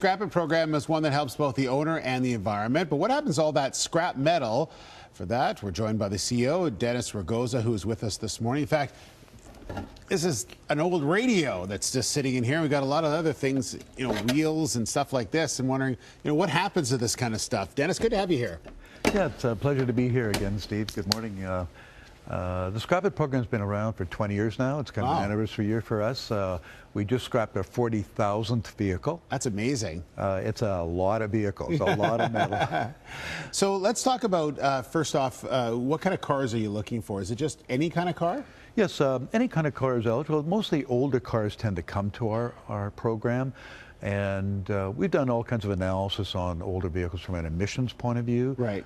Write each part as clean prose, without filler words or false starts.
Scrap It program is one that helps both the owner and the environment. But what happens to all that scrap metal? For that, we're joined by the CEO, Dennis Ragoza, who is with us this morning. In fact, this is an old radio that's just sitting in here. We've got a lot of other things, wheels and stuff like this. I'm wondering, what happens to this kind of stuff? Dennis, good to have you here. Yeah, it's a pleasure to be here again, Steve. Good morning. The Scrap It program's been around for 20 years now. It's kind of an anniversary year for us. We just scrapped our 40,000th vehicle. That's amazing. It's a lot of vehicles, a lot of metal. So let's talk about, first off, what kind of cars are you looking for? Is it just any kind of car? Yes, any kind of car is eligible. Mostly older cars tend to come to our program. And we've done all kinds of analysis on older vehicles from an emissions point of view. Right.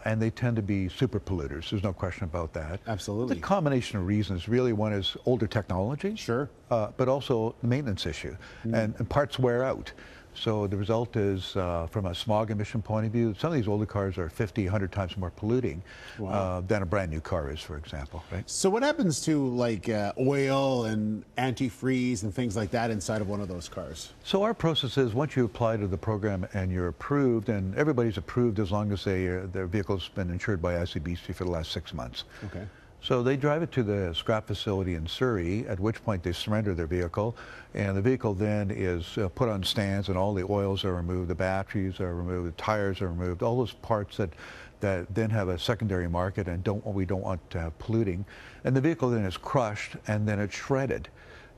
And they tend to be super polluters. There's no question about that. Absolutely. The combination of reasons. Really, one is older technology. Sure. But also the maintenance issue. And parts wear out. So the result is, from a smog emission point of view, some of these older cars are 50, 100 times more polluting than a brand new car is, for example. Right? So what happens to like oil and antifreeze and things like that inside of one of those cars? So our process is, once you apply to the program and you're approved, and everybody's approved as long as their vehicle's been insured by ICBC for the last 6 months. Okay. So they drive it to the scrap facility in Surrey, at which point they surrender their vehicle, and the vehicle then is put on stands, and all the oils are removed, the batteries are removed, the tires are removed, all those parts that then have a secondary market and we don't want to have polluting. And the vehicle then is crushed and then it's shredded.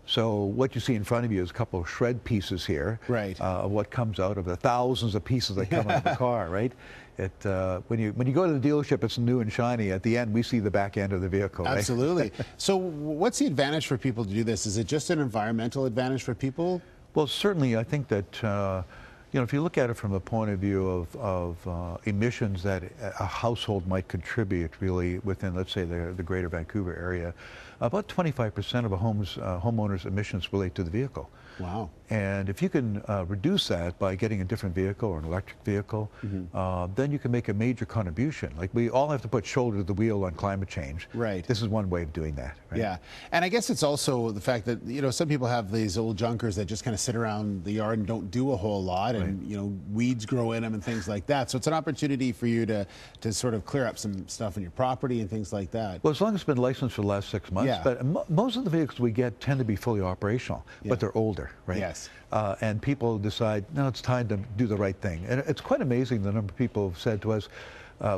So what you see in front of you is a couple of shred pieces here, right, of what comes out of the thousands of pieces that come out of the car, right? When you go to the dealership, it's new and shiny. At the end, we see the back end of the vehicle. Right? Absolutely. So what's the advantage for people to do this? Is it just an environmental advantage for people? Well, certainly, I think that if you look at it from the point of view of emissions that a household might contribute, really, within, let's say, the greater Vancouver area, about 25% of a homeowner's emissions relate to the vehicle. Wow. And if you can reduce that by getting a different vehicle or an electric vehicle, then you can make a major contribution. Like, we all have to put shoulder to the wheel on climate change. Right. This is one way of doing that. Right? Yeah. And I guess it's also the fact that, some people have these old junkers that just kind of sit around the yard and don't do a whole lot, and, weeds grow in them and things like that. So it's an opportunity for you to sort of clear up some stuff in your property and things like that. Well, as long as it's been licensed for the last 6 months. Yeah. But most of the vehicles we get tend to be fully operational, but they're older, right? Yes. And people decide, no, it's time to do the right thing. And it's quite amazing the number of people have said to us,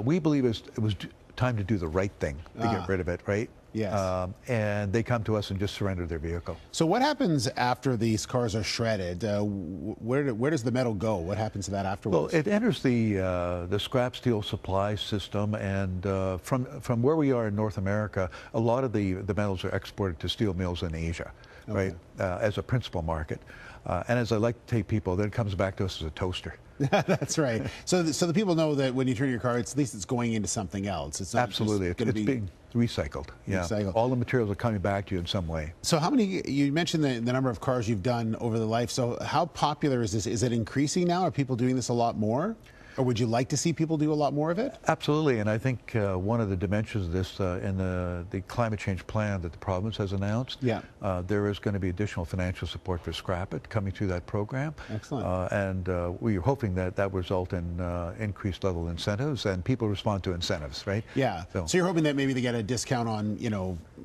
we believe it was time to do the right thing to get rid of it, right? Yes. And they come to us and just surrender their vehicle. So what happens after these cars are shredded? Where does the metal go? What happens to that afterwards? Well, it enters the scrap steel supply system, and from where we are in North America, a lot of the metals are exported to steel mills in Asia, right, as a principal market. And as I like to tell people, then it comes back to us as a toaster. That's right. So the people know that when you turn your car, at least it's going into something else. It's not absolutely. It's being recycled. Yeah. Recycled. All the materials are coming back to you in some way. So how many, you mentioned the number of cars you've done over the life. So how popular is this? Is it increasing now? Are people doing this a lot more? Or would you like to see people do a lot more of it? Absolutely, and I think one of the dimensions of this in the climate change plan that the province has announced, there is going to be additional financial support for Scrap It coming through that program. Excellent. And we're hoping that will result in increased level incentives, and people respond to incentives, right? Yeah. So you're hoping that maybe they get a discount on,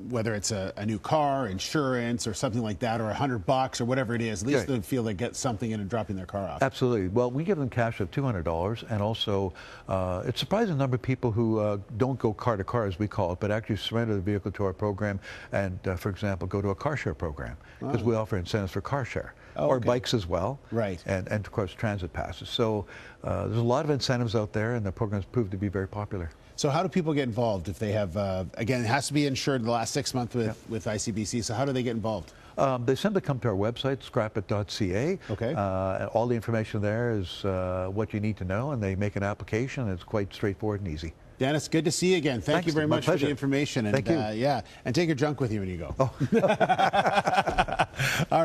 whether it's a new car, insurance, or something like that, or $100 or whatever it is. At least they feel they get something in and dropping their car off. Absolutely. Well, we give them cash of $200. And also, it's a surprising number of people who don't go car to car, as we call it, but actually surrender the vehicle to our program and, for example, go to a car share program, because we offer incentives for car share, or bikes as well, right? And of course, transit passes. So there's a lot of incentives out there, and the program's proved to be very popular. So how do people get involved if they have, again, it has to be insured the last 6 months with ICBC, so how do they get involved? They simply come to our website, scrapit.ca. Okay. All the information there is what you need to know, and they make an application. It's quite straightforward and easy. Dennis, good to see you again. Thank you very much for the information. And, Thank you. Yeah, and take your junk with you when you go. Oh. All right.